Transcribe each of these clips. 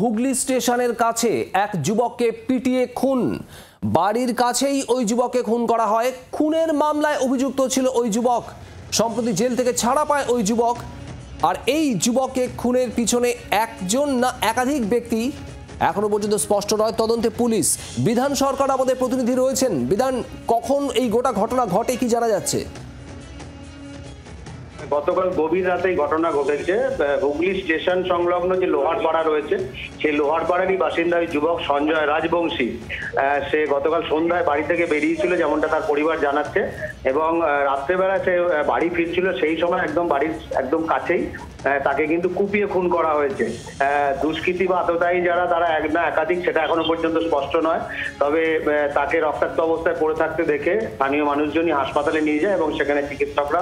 হুগলি স্টেশনের কাছে এক যুবককে পিটিয়ে খুন। বাড়ির কাছেই ওই যুবককে খুন করা হয়। খুনের মামলায় অভিযুক্ত ছিল ওই যুবক। সম্প্রতি জেল থেকে ছাড়া পায় ওই যুবক। আর এই যুবককে খুনের পিছনে একজন না একাধিক ব্যক্তি এখনো পর্যন্ত স্পষ্ট নয়। তদন্তে পুলিশ। বিধান সরকার আমাদের প্রতিনিধি রয়েছেন। বিধান, কখন এই গোটা ঘটনা ঘটে কি জানা যাচ্ছে? গতকাল গভীর রাতেই ঘটনা ঘটেছে। হুগলি স্টেশন সংলগ্ন যে লোহারপাড়া রয়েছে, সেই লোহারপাড়ারই বাসিন্দা ওই যুবক সঞ্জয় রাজবংশী। সে গতকাল সন্ধ্যায় বাড়ি থেকে বেরিয়েছিল, যেমনটা তার পরিবার জানাচ্ছে, এবং রাত্রেবেলা সে বাড়ি ফিরছিল। সেই সময় একদম বাড়ির একদম কাছেই তাকে কিন্তু কুপিয়ে খুন করা হয়েছে। দুষ্কৃতী বা আততায়ী যারা, তারা এক না একাধিক, সেটা এখনো পর্যন্ত স্পষ্ট নয়। তবে তাকে রক্তাক্ত অবস্থায় পড়ে থাকতে দেখে স্থানীয় মানুষজনই হাসপাতালে নিয়ে যায় এবং সেখানে চিকিৎসকরা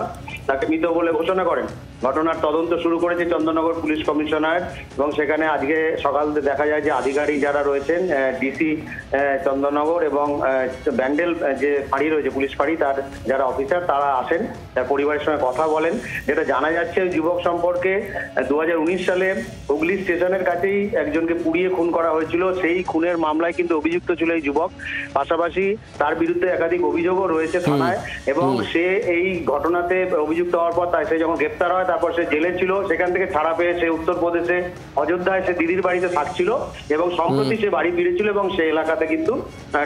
তাকে মৃত বলে ঘোষণা করেন। ঘটনার তদন্ত শুরু করেছে চন্দননগর পুলিশ কমিশনারেট, এবং সেখানে আজকে সকাল দেখা যায় যে আধিকারিক যারা রয়েছেন, ডিসি চন্দননগর এবং ব্যান্ডেল যে ফাঁড়ি রয়েছে, পুলিশ ফাঁড়ি, তার যারা অফিসার, তারা আসেন, তার পরিবারের সঙ্গে কথা বলেন। যেটা জানা যাচ্ছে, ওই যুবক সম্পর্কে 2019 সালে হুগলি স্টেশনের কাছেই একজনকে পুড়িয়ে খুন করা হয়েছিল। সেই খুনের মামলায় কিন্তু অভিযুক্ত ছিল এই যুবক। পাশাপাশি তার বিরুদ্ধে একাধিক অভিযোগও রয়েছে থানায়, এবং সে এই ঘটনাতে অভিযুক্ত হওয়ার পর সে যখন গ্রেপ্তার হয়, তারপর সে জেলে ছিল। সেখান থেকে ছাড়া পেয়ে সে উত্তরপ্রদেশে অযোধ্যায় সে দিদির বাড়িতে থাকছিল, এবং সম্প্রতি সে বাড়ি ফিরেছিল এবং সে এলাকাতে কিন্তু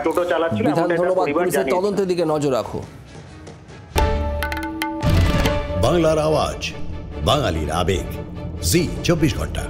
টোটো চালাচ্ছিল। তদন্তের দিকে নজর রাখো। বাংলার আওয়াজ, বাঙালির আবেগ, জি 24 ঘন্টা।